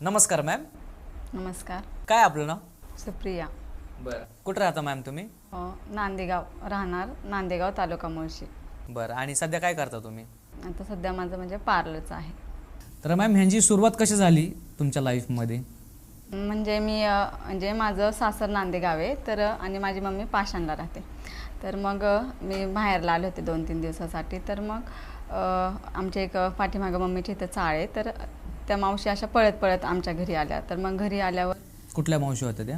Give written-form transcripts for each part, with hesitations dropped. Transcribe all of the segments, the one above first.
नमस्कार मॅम. नमस्कार. काय आपलं नाव? सुप्रिया. बरं. कुठं राहता मॅम तुम्ही? नांदेगाव, राहणार नांदेगाव, तालुका मुळशी. बरं. आणि सध्या काय करता तुम्ही? आता सध्या माझं म्हणजे पार्लरचं आहे. तर मॅम ह्यांची सुरुवात कशी झाली तुमच्या लाईफमध्ये? म्हणजे मी म्हणजे माझं सासर नांदेगाव आहे, तर आणि माझी मम्मी पाषाणला राहते. तर मग मी बाहेरला आले होते 2-3 दिवसासाठी. तर मग आमच्या एक पाठीमागं मम्मीच्या इथं चाळ आहे, तर त्या मावशी अशा पळत पळत आमच्या घरी आल्या. तर मग घरी आल्यावर कुठल्या मावशी होत्या त्या?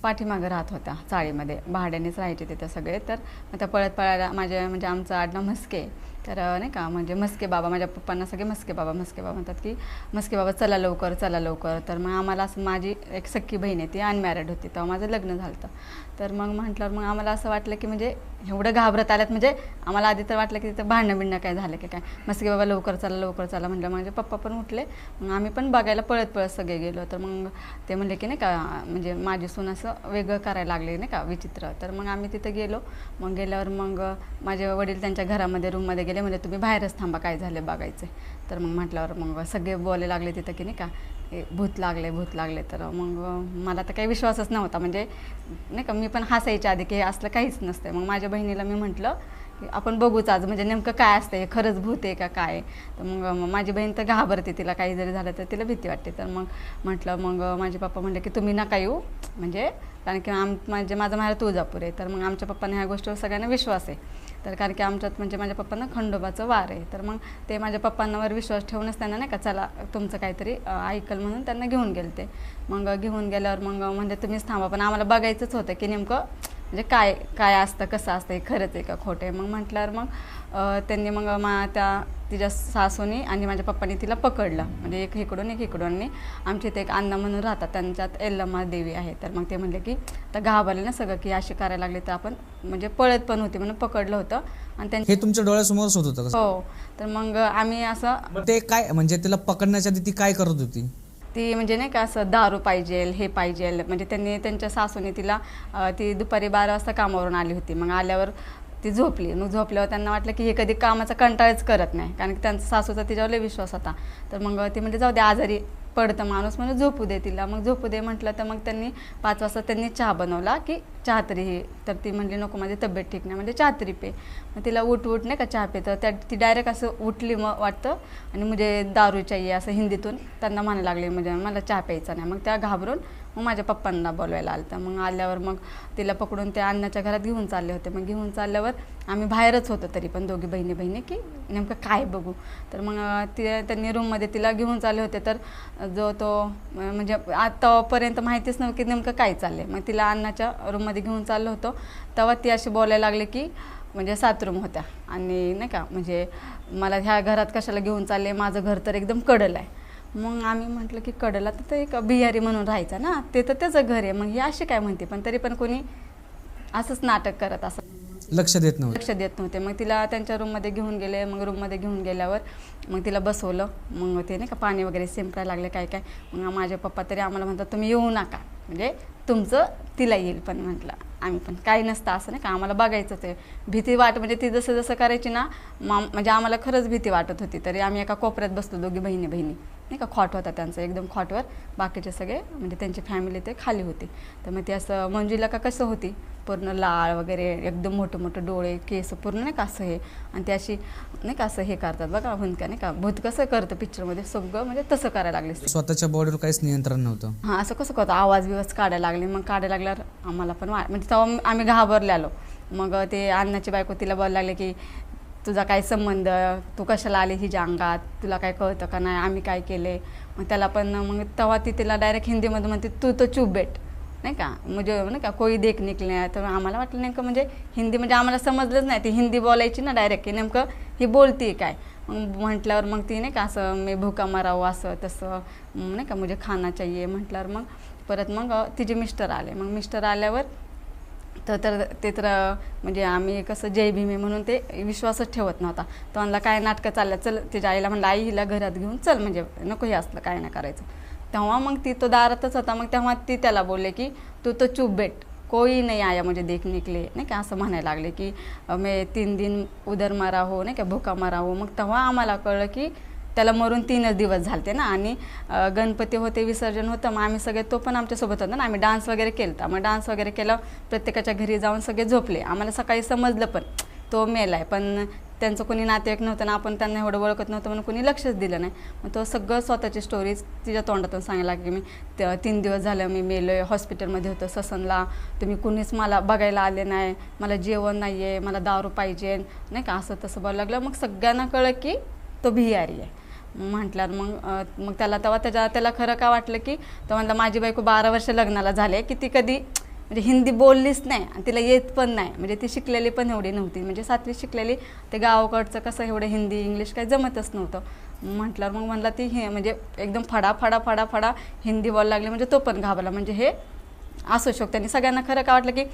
पाठीमागं राहत होत्या चाळीमध्ये, भाड्यानेच राहायचे तिथे सगळे. तर मग त्या पळत पळायला माझ्या म्हणजे आमचं आडनाव म्हस्के, तर नाही का म्हणजे म्हस्के बाबा, माझ्या पप्पांना सगळे म्हस्के बाबा म्हणतात की म्हस्के बाबा चला लवकर चला लवकर. तर मग आम्हाला असं, माझी एक सख्खी बहीण आहे ती अनमॅरिड होती, तेव्हा माझं लग्न झालं होतं. तर मग म्हटल्यावर मग आम्हाला असं वाटलं की म्हणजे एवढं घाबरत आल्यात, म्हणजे आम्हाला आधी तर वाटलं की तिथं भांडणं काय झालं की काय. म्हस्के बाबा लवकर चला म्हटलं. माझे पप्पा पण उठले, मग आम्ही पण बघायला पळत पळत सगळे गेलो. तर मग ते म्हणले की नाही का म्हणजे माझी सून असं वेगळं करायला लागले नाही का विचित्र. तर मग आम्ही तिथं गेलो. मग गेल्यावर मग माझे वडील त्यांच्या घरामध्ये रूममध्ये गेले, म्हणजे तुम्ही बाहेरच थांबा, काय झालं बघायचं. तर मग म्हटल्यावर मग सगळे बोलायला लागले तिथं की नाही का भूत लागले. तर मग मला तर काही विश्वासच नव्हता, म्हणजे नाही का मी पण हसायच्या आधी की हे असलं काहीच नसतं. मग माझ्या बहिणीला मी म्हटलं की आपण बघूच आज, म्हणजे नेमकं काय असतं, हे खरंच भूत आहे का काय. तर मग माझी बहीण तर घाबरते, तिला काही जरी झालं तर तिला भीती वाटते. तर मग म्हटलं, मग माझे पप्पा म्हटले की तुम्ही नका येऊ, म्हणजे कारण की माझं माहेर तुळजापूर आहे. तर मग आमच्या पप्पांना ह्या गोष्टीवर सगळ्यांना विश्वास आहे. तर कारण की आमच्यात म्हणजे माझ्या पप्पांना खंडोबाचं वार आहे. तर मग ते माझ्या पप्पांवर विश्वास ठेवूनच त्यांना नाही का चला तुमचं काहीतरी ऐकल म्हणून त्यांना घेऊन गेले ते. मग घेऊन गेल्यावर मग म्हणजे तुम्हीच थांबा, पण आम्हाला बघायचंच होतं की नेमकं म्हणजे काय काय असतं, कसं असतं, हे खरंच आहे का खोटं आहे. मग म्हटल्यावर मग त्यांनी मग तिच्या सासूनी आणि माझ्या पप्पांनी तिला पकडलं, म्हणजे एक इकडून आणि आमच्या इथे एक अण्णा म्हणून राहतात, त्यांच्यात एल्लम्मा देवी आहे. तर मग ते म्हणले की तर घाबरले ना सगळं की असे करायला लागले, तर आपण म्हणजे पळत पण होते म्हणून पकडलं होतं. आणि हे तुमच्या डोळ्यासमोरच होत होतं? हो. तर मग आम्ही असं ते काय म्हणजे तिला पकडण्याच्या आधी ती काय करत होती? ती म्हणजे नाही का असं दारू पाहिजे, हे पाहिजे, म्हणजे त्यांच्या सासूने तिला ती दुपारी 12 वाजता कामावरून आली होती. मग आल्यावर ती झोपली. मग झोपल्यावर त्यांना वाटलं की हे कधी कामाचा कंटाळच करत नाही, कारण की त्यांचा सासूचा तिच्यावर लय विश्वास होता. तर मग ती म्हणजे जाऊ दे, आजारी पडतं माणूस म्हणून झोपू दे तिला. मग झोपू दे म्हटलं, तर मग त्यांनी 5 वाजता त्यांनी चहा बनवला की चहा तरी हे. तर ती म्हणली नको, माझी तब्येत ठीक नाही, म्हणजे चहा तरी पे. मग तिला उठ नाही का चहा पे, तर ती डायरेक्ट असं उठली मग वाटतं, आणि म्हणजे दारू चाहिए असं हिंदीतून त्यांना म्हणायला लागले, म्हणजे मला चहा प्यायचा नाही. मग त्या घाबरून मग माझ्या पप्पांना बोलवायला आलं. तर मग आल्यावर मग तिला पकडून त्या अण्णाच्या घरात घेऊन चालले होते. मग घेऊन चालल्यावर आम्ही बाहेरच होतो तरी पण दोघी बहिणी की नेमकं काय बघू. तर मग त्यांनी रूममध्ये तिला घेऊन चालले होते. तर तो म्हणजे आतापर्यंत माहितीच नव्हतं की नेमकं काय चाललं आहे. मग तिला अण्णाच्या रूममध्ये घेऊन चाललो होतो, तेव्हा ती अशी बोलायला लागली की म्हणजे 7 रूम होत्या, आणि नाही का म्हणजे मला ह्या घरात कशाला घेऊन चालले, माझं घर तर एकदम कडलं आहे. मग आम्ही म्हटलं की कडला तर एक बिहारी म्हणून राहायचं ना, ते तर त्याचं घर आहे, मग ही अशी काय म्हणते. पण तरी पण कोणी असंच नाटक करत असं लक्ष देत नव्हते. मग तिला त्यांच्या रूममध्ये घेऊन गेले. मग रूममध्ये घेऊन गेल्यावर मग तिला बसवलं. मग ते नाही का पाणी वगैरे शिंपडायला लागले काय. मग माझे पप्पा तरी आम्हाला म्हणतात तुम्ही येऊ नका, म्हणजे तुमचं तिला येईल. पण म्हटलं आम्ही पण काही नसतं असं नाही का, आम्हाला बघायचंच आहे. भीती म्हणजे ती जसं जसं करायची ना, म्हणजे आम्हाला खरंच भीती वाटत होती. तरी आम्ही एका कोपऱ्यात बसलो दोघी बहिणी नाही का, खॉट होता त्यांचं एकदम खॉटवर, बाकीचे सगळे म्हणजे त्यांची फॅमिली ते खाली होती. तर मग ते असं मंजुला का कसं होती, पूर्ण लाळ वगैरे, एकदम मोठं डोळे, केस पूर्ण नाही का असं हे, आणि ते अशी नाही का असं हे करतात बघा हुंदका नाही का, भूत कसं करतं पिक्चरमध्ये, सगळं म्हणजे तसं करायला लागले. स्वतःच्या बॉडीवर काहीच नियंत्रण नव्हतं. हां, असं कसं करतं, आवाज बिवाज काढायला लागले. मग काढायला लागल्यावर आम्हाला पण म्हणजे तेव्हा आम्ही घाबरले आलो. मग ते अण्णाची बायको तिला बोलायला लागले की तुझा काय संबंध, तू कशाला आली हिच्या अंगात, तुला काय कळतं का नाही, आम्ही काय केले. मग त्याला पण मग तेव्हा ती तिला डायरेक्ट हिंदीमध्ये म्हणते तू तर चूप बेट नाही का, म्हणजे नाही का कोई देख निकले. तर आम्हाला वाटलं नेमकं म्हणजे हिंदी, म्हणजे आम्हाला समजलंच नाही, ती हिंदी बोलायची ना डायरेक्ट, की नेमकं ही बोलती काय. मग म्हटल्यावर मग ती नाही का असं मी भुका मारावं असं तसं नाही का, म्हणजे खाना चाहिए म्हटल्यावर मग परत मग तिचे मिस्टर आले. मग मिस्टर आल्यावर ते तर म्हणजे आम्ही कसं जय भीमे म्हणून ते विश्वासच ठेवत नव्हता. तो म्हणला काय नाटकं चाललं, चल तिच्या आईला म्हणलं आई हिला घरात घेऊन चल, म्हणजे नको हे असलं काय नाही करायचं. तेव्हा मग ती तो दारातच होता. मग तेव्हा ती त्याला बोलले की तू तो चुप बेट, कोई नाही आया मुझे देख निकले नाही का, असं म्हणायला लागले की मैं 3 दिन उधर मरा हो नाही का, भुका मरा हो. मग तेव्हा आम्हाला कळलं की त्याला मरून 3 दिवस झालते ना, आणि गणपती होते, विसर्जन होतं, मग आम्ही सगळे, तो पण आमच्यासोबत होता ना, आम्ही डान्स वगैरे केला. मग डान्स वगैरे केला, प्रत्येकाच्या घरी जाऊन सगळे झोपले. आम्हाला सकाळी समजलं पण तो मेला आहे, पण त्यांचं कोणी नातेवाईक नव्हतं ना, आपण त्यांना एवढं ओळखत नव्हतं म्हणून कोणी लक्षच दिलं नाही. मग तो सगळं स्वतःची स्टोरी तिच्या तोंडातून सांगायला लागली, मी 3 दिवस झालं मी मेलो आहे, हॉस्पिटलमध्ये होतं ससनला, तुम्ही कुणीच मला बघायला आले नाही, मला जेवण नाही आहे, मला दारू पाहिजे नाही का, असं तसं बोलायला लागलं. मग सगळ्यांना कळलं की तो भियारी आहे. म्हटल्यावर मग त्याला खरं का वाटलं की तो म्हणला, माझी बायको 12 वर्ष लग्नाला झाले की ती कधी म्हणजे हिंदी बोललीच नाही आणि तिला येत पण नाही, म्हणजे ती शिकलेली पण एवढी नव्हती, म्हणजे 7वी शिकलेली, ते गावाकडचं कसं एवढं हिंदी इंग्लिश काही जमतच नव्हतं. म्हटल्यावर मग म्हणला ती हे म्हणजे एकदम फडा हिंदी बोलायला लागली, म्हणजे तो पण घाबरला, म्हणजे हे असू शकतं. आणि सगळ्यांना खरं का वाटलं की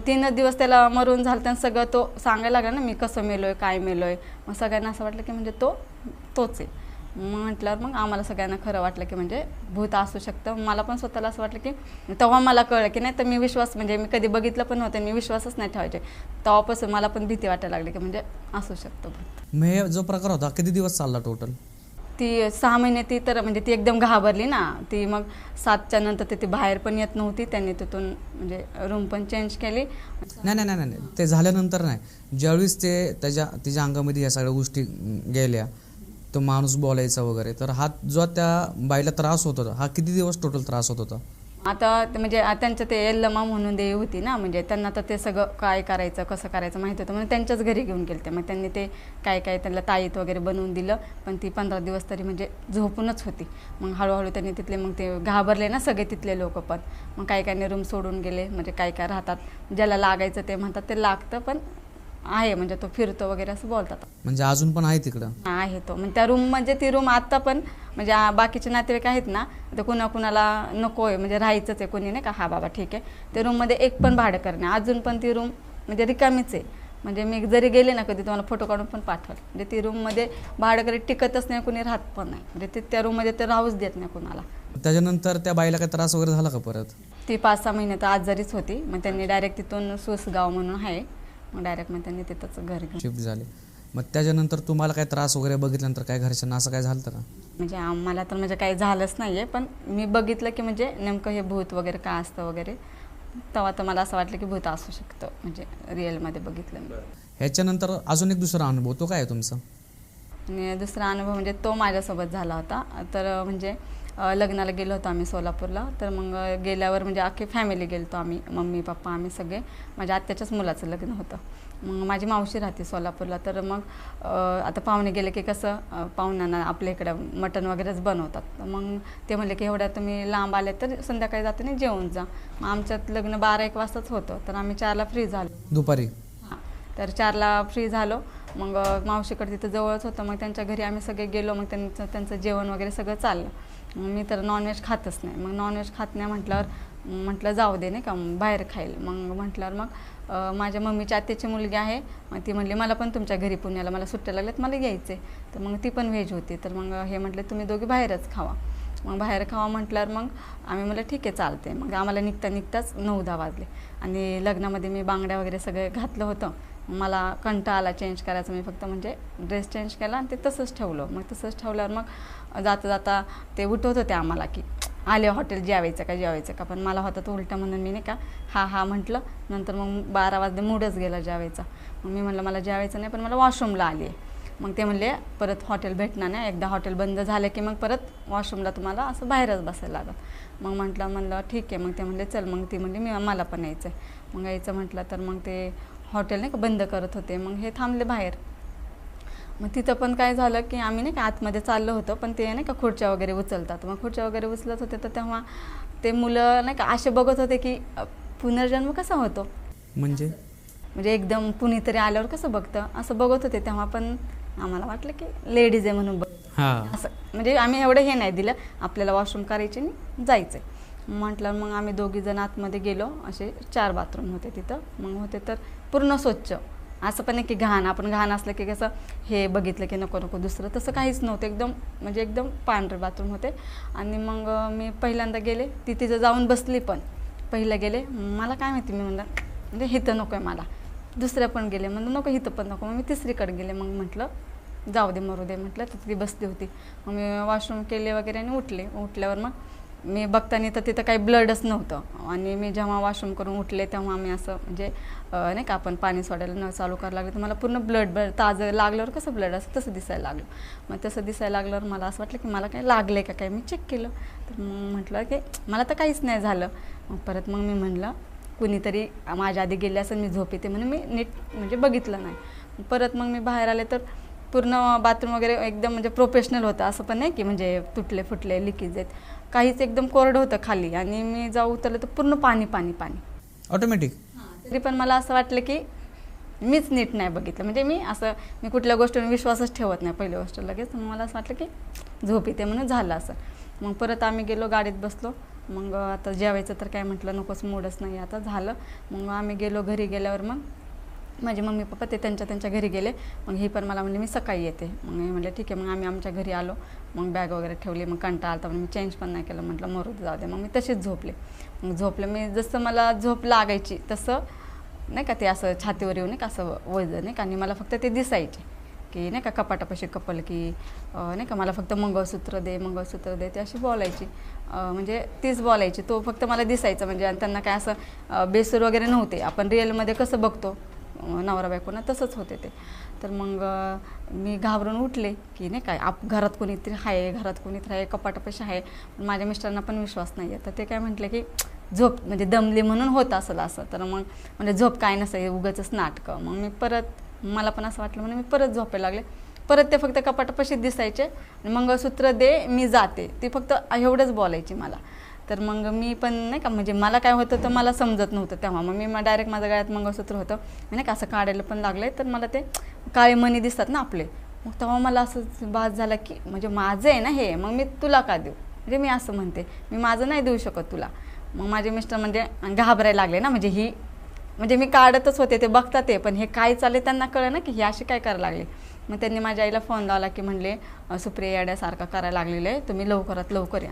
3 दिवस त्याला मरून झालं, त्यांना सगळं तो सांगायला लागला ना, मी कसं मेलोय, काय मेलोय. मग सगळ्यांना असं वाटलं की म्हणजे तोच आहे. म्हटल्यावर मग आम्हाला सगळ्यांना खरं वाटलं की म्हणजे भूत असू शकतं. मला पण स्वतःला असं वाटलं की तेव्हा मला कळलं की नाही तर मी विश्वास, म्हणजे मी कधी बघितलं पण नव्हतं, मी विश्वासच नाही ठेवायचे. तेव्हापासून मला पण भीती वाटायला लागली की म्हणजे असू शकतं भूत. मग हे जो प्रकार होता किती दिवस चालला टोटल? ती 6 महिने ती तर म्हणजे ती एकदम घाबरली ना, ती मग 7च्या नंतर ती बाहेर पण येत नव्हती. त्यांनी तिथून म्हणजे रूम पण चेंज केली. नाही, ते झाल्यानंतर नाही, ज्यावेळेस ते तिच्या अंगामध्ये या सगळ्या गोष्टी गेल्या, तो माणूस बोलायचा वगैरे, तर हा जो त्या बाईला त्रास होत होता, हा किती दिवस टोटल त्रास होत होता? आता म्हणजे त्यांचं ते यल्लमा म्हणून देवी होती ना, म्हणजे त्यांना तर ते सगळं काय करायचं कसं करायचं माहिती होतं, म्हणून त्यांच्याच घरी घेऊन गेले. मग त्यांनी ते काय त्यांना ताईत वगैरे बनवून दिलं, पण ती 15 दिवस तरी म्हणजे झोपूनच होती. मग हळूहळू त्यांनी तिथले मग ते घाबरले ना सगळे तिथले लोक पण, मग काही रूम सोडून गेले. म्हणजे काय राहतात, ज्याला लागायचं ते म्हणतात ते लागतं, पण आहे म्हणजे तो फिरतो वगैरे असं बोलतात. म्हणजे अजून पण आहे तिकडं? आहे तो, म्हणजे त्या रूम, म्हणजे ती रूम आता पण म्हणजे बाकीचे नातेवाईक आहेत ना, तर कुणाला नको आहे म्हणजे राहायचंच आहे, कोणी नाही का, हा बाबा ठीक आहे, ते रूममध्ये एक पण भाडं करणे, अजून पण ती रूम म्हणजे रिकामीच आहे. म्हणजे मी जरी गेले ना कधी, तुम्हाला फोटो काढून पण पाठवाल, म्हणजे ती रूममध्ये भाडं कधी टिकतच नाही, कोणी राहत पण नाही, म्हणजे ते त्या रूममध्ये ते राहूच देत नाही कुणाला. त्याच्यानंतर त्या बाईला काही त्रास वगैरे झाला का परत? ती 5-6 महिने तर आजारीच होती. मग त्यांनी डायरेक्ट तिथून सुसगाव म्हणून आहे, मग डायरेक्ट मग त्यांनी तिथंच घर घेऊन शिफ्ट झाले. मग त्याच्यानंतर तुम्हाला काय त्रास वगैरे बघितल्यानंतर काय घरच्यांना असं काय झालं का? म्हणजे आम्हाला तर म्हणजे काही झालंच नाही आहे, पण मी बघितलं की म्हणजे नेमकं हे भूत वगैरे काय असतं वगैरे, तेव्हा तर मला असं वाटलं की भूत असू शकतं, म्हणजे रिअलमध्ये बघितलं मी. ह्याच्यानंतर अजून एक दुसरा अनुभव, तो काय आहे तुमचा? आणि दुसरा अनुभव म्हणजे तो माझ्यासोबत झाला होता. तर म्हणजे लग्नाला गेलो होतो आम्ही सोलापूरला. तर मग गेल्यावर म्हणजे अख्खी फॅमिली गेलो आम्ही, मम्मी पप्पा आम्ही सगळे. माझ्या आत्याच्याच मुलाचं लग्न होतं. मग माझी मावशी राहते सोलापूरला. तर मग आता पाहुणे गेले की कसं पाहुण्यांना आपल्या इकडं मटण वगैरेच बनवतात. तर मग ते म्हणले की एवढ्या तुम्ही लांब आले तर संध्याकाळी जाते नाही जेवून जा. मग आमच्यात लग्न 12-1 वाजताच होतं. तर आम्ही 4ला फ्री झालो दुपारी. तर 4ला फ्री झालो. मग मावशीकडे तिथं जवळच होतं. मग त्यांच्या घरी आम्ही सगळे गेलो. मग त्यांचं जेवण वगैरे सगळं चाललं. मी तर नॉनव्हेज खातच नाही. मग नॉनव्हेज खात नाही म्हटलं जाऊ दे नाही का बाहेर खाईल. मग म्हटल्यावर मग माझ्या मम्मीच्या आत्याची मुलगी आहे. मग ती म्हणली मला पण तुमच्या घरी पुण्याला मला सुट्ट्या लागल्यात मला यायचं आहे. तर मग ती पण व्हेज होती. तर मग हे म्हटले तुम्ही दोघी बाहेरच खावा. मग बाहेर खावा म्हटल्यावर मग आम्ही म्हटलं ठीक आहे चालते. मग आम्हाला निघताच 9-10 वाजले. आणि लग्नामध्ये मी बांगड्या वगैरे सगळे घातलं होतं. मला कंटाळा आला चेंज करायचं. मी फक्त म्हणजे ड्रेस चेंज केला आणि ते तसंच ठेवलं. मग तसंच ठेवल्यावर मग जाता ते उठवत होते आम्हाला की आले हॉटेल जेवायचं का. पण मला होतं तो उलटा म्हणून मी नाही का हा म्हटलं. नंतर मग 12 वाजले मूडच गेला जेवायचा. मग मी म्हटलं मला जेवायचं नाही पण मला वॉशरूमला आली आहे. मग ते म्हणले परत हॉटेल भेटणार नाही. एकदा हॉटेल बंद झालं की मग परत वॉशरूमला तुम्हाला असं बाहेरच बसायला लागत. मग म्हणलं ठीक आहे. मग ते म्हणले चल. मग ती म्हणली मला पण यायचं आहे. मग यायचं म्हटलं तर मग ते हॉटेल नाही का बंद करत होते. मग हे थांबले बाहेर. मग तिथं पण काय झालं की आम्ही नाही का आतमध्ये चाललो होतो. पण ते नाही का खुर्च्या वगैरे उचलतात. मग खुर्च्या वगैरे उचलत होते. तर तेव्हा ते मुलं नाही का असे बघत होते की पुनर्जन्म कसा होतो. म्हणजे एकदम कुणीतरी आल्यावर कसं बघतं असं बघत होते. तेव्हा पण आम्हाला वाटलं की लेडीज आहे म्हणून असं. म्हणजे आम्ही एवढं हे नाही दिलं. आपल्याला वॉशरूम करायचे आणि जायचं आहे. म्हटलं मग आम्ही 2 जण आतमध्ये गेलो. असे 4 बाथरूम होते तिथं. मग होते तर पूर्ण स्वच्छ. असं पण नाही की घाण. आपण घाण असलं की कसं हे बघितलं की नको दुसरं. तसं काहीच नव्हतं. एकदम पांढरे बाथरूम होते. आणि मग मी पहिल्यांदा गेले. ती तिथं जाऊन बसली. पण पहिलं गेले मला काय माहिती. मी म्हणलं म्हणजे हिथं नको आहे मला. दुसऱ्या पण गेले म्हणलं नको हिथं पण नको. मग मी तिसरीकडे गेले. मग म्हटलं जाऊ दे मरू दे म्हटलं. तर ती बसली होती. मग मी वॉशरूम केले वगैरे आणि उठल्यावर मग मी बघताना तर तिथं काही ब्लडच नव्हतं. आणि मी जेव्हा वॉशरूम करून उठले तेव्हा मी असं म्हणजे नाही का आपण पाणी सोडायला न चालू करायला लागलं तर मला पूर्ण ब्लड ताजं लागल्यावर कसं ब्लड असं तसं दिसायला लागलं. मग तसं दिसायला लागल्यावर मला असं वाटलं की मला काही लागलं का काय. मी चेक केलं तर मग म्हटलं की मला तर काहीच नाही झालं. मग परत मग मी म्हणलं कुणीतरी माझ्या आधी गेले असं मी झोप येते म्हणून मी नीट म्हणजे बघितलं नाही. परत मग मी बाहेर आले तर पूर्ण बाथरूम वगैरे एकदम म्हणजे प्रोफेशनल होतं. असं पण नाही की म्हणजे तुटले फुटले लिकेज आहेत, काहीच एकदम कोरडं होतं खाली. आणि मी जाऊ उतरलं तर पूर्ण पाणी पाणी पाणी ऑटोमॅटिक. तरी पण मला असं वाटलं की मीच नीट नाही बघितलं. म्हणजे मी कुठल्या गोष्टीवर विश्वासच ठेवत नाही पहिली गोष्ट लगेच. मग मला असं वाटलं की झोप येते म्हणून झालं असं. मग परत आम्ही गेलो, गाडीत बसलो. मग आता जेवायचं तर काय म्हटलं नकोच, मूडच नाही आता झालं. मग आम्ही गेलो. घरी गेल्यावर मग माझे मम्मी पप्पा ते त्यांच्या घरी गेले. मग ही पण मला म्हणले मी सकाळी येते. मग मी म्हटलं ठीक आहे. मग आम्ही आमच्या घरी आलो. मग बॅग वगैरे ठेवली. मग कंटाळा आला म्हणून मी चेंज पण नाही केलं. म्हटलं मरू जाऊ दे. मग मी तशीच झोपले. मग झोपले मी जसं मला झोप लागायची तसं नाही का ते असं छातीवर येऊन नाही का असं वजन नाही का. आणि मला फक्त ते दिसायचे की नाही का कपाटापाशी कपल की नाही का मला फक्त मंगळसूत्र दे ते अशी बोलायची. म्हणजे तीच बोलायची. तो फक्त मला दिसायचं म्हणजे. आणि त्यांना काय असं बेसूर वगैरे नव्हते. आपण रिअलमध्ये कसं बघतो नवरा बायकोना तसंच होते ते. तर मग मी घाबरून उठले की नाही काय घरात कोणीतरी आहे कपाटापाशी आहे. पण माझ्या मिस्टरांना पण विश्वास नाही आहे. तर ते काय म्हटले की झोप म्हणजे दमली म्हणून होत असेल असं. तर मग म्हणजे झोप काय नसेल उगाचच नाटकं. मग मी परत मला पण असं वाटलं म्हणून मी परत झोपायला लागले. परत ते फक्त कपाटापाशी दिसायचे आणि मंगळसूत्र दे मी जाते ती फक्त एवढंच बोलायची मला. तर मग मी पण नाही का म्हणजे मला काय होतं तर मला समजत नव्हतं तेव्हा. मग मी डायरेक्ट माझ्या गळ्यात मंगळसूत्र होतं नाही का असं काढायला पण लागले. तर मला ते काळे मणी दिसतात ना आपले. मग तेव्हा मला असं बाज झाला की म्हणजे माझं आहे ना हे, मग मी तुला का देऊ. म्हणजे मी असं म्हणते मी माझं नाही देऊ शकत तुला. मग माझे मिस्टर म्हणजे घाबरायला लागले ना. म्हणजे मी काढतच होते ते बघतात ते, पण हे काय चालले त्यांना कळलं ना की हे असे काय करायला लागले. मग त्यांनी माझ्या आईला फोन लावला की म्हणले सुप्रिया याड्यासारखा करायला लागलेलं आहे, तुम्ही लवकरात लवकर या.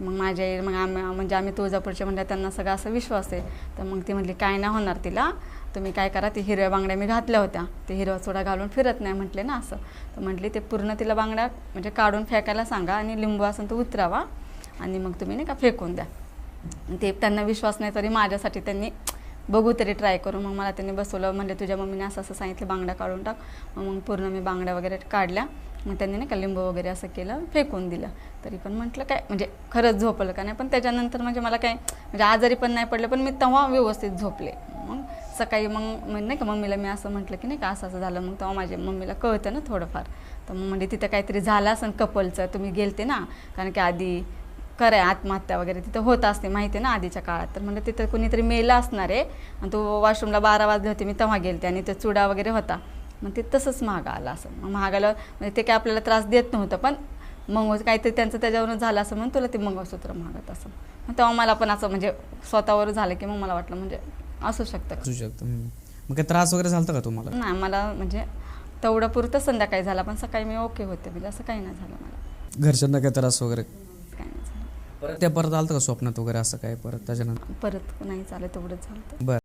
मग माझ्या आई आम्ही तुळजापूरचे म्हणलं त्यांना सगळा असा विश्वास आहे. तर मग ती म्हटली काय नाही होणार तिला, तुम्ही काय करा. ती हिरव्या बांगड्या मी घातल्या होत्या, ते हिरवा चोडा घालून फिरत नाही म्हटले ना असं. तर म्हटली ते पूर्ण तिला बांगड्या म्हणजे काढून फेकायला सांगा आणि लिंबू असेल तर उतरावा आणि मग तुम्ही नाही का फेकून द्या. ते त्यांना विश्वास नाही तरी माझ्यासाठी त्यांनी बघू तरी ट्राय करून मग मला त्यांनी बसवलं. म्हणजे तुझ्या मम्मीने असं असं सांगितलं बांगड्या काढून टाक. मग पूर्ण मी बांगड्या वगैरे काढल्या. मग त्यांनी नाही का लिंबू वगैरे असं केलं, फेकून दिलं. तरी पण म्हटलं काय म्हणजे खरंच झोपलं का नाही. पण त्याच्यानंतर म्हणजे मला काय म्हणजे आजारी पण नाही पडलं, पण मी तेव्हा व्यवस्थित झोपले. मग सकाळी मग नाही का मम्मीला मी असं म्हटलं की नाही का असं झालं. मग तेव्हा माझ्या मम्मीला कळतं ना थोडंफार. तर मग म्हणजे तिथं काहीतरी झालं असं कपलचं, तुम्ही गेलते ना कारण की आधी आत्महत्या वगैरे तिथं होत असते माहिती आहे ना आधीच्या काळात. तर म्हणजे तिथं कुणीतरी मेलं असणार आहे आणि तो वॉशरूमला 12 वाजले होते मी तेव्हा गेलते आणि ते चुडा वगैरे होता. मग ते तसंच महाग आलं असं. मग महागाला म्हणजे ते काय आपल्याला त्रास देत नव्हतं, पण मग काहीतरी त्यांचं त्याच्यावरून झालं असं म्हणून तुला ते मंगळसूत्र महागत असं. मग तेव्हा मला पण असं म्हणजे स्वतःवर झालं की मग मला वाटलं म्हणजे असू शकतं. मग काय त्रास वगैरे झाला का तुम्हाला? नाही मला म्हणजे तेवढं पुरतं संध्याकाळी झाला, पण सकाळी मी ओके होते म्हणजे असं काही नाही झालं मला. घरच्यांना काय त्रास वगैरे काही नाही झालं. परत आलं का स्वप्नात वगैरे असं काय परत त्याच्यानंतर? परत नाही चालत तेवढंच झालं. बरं.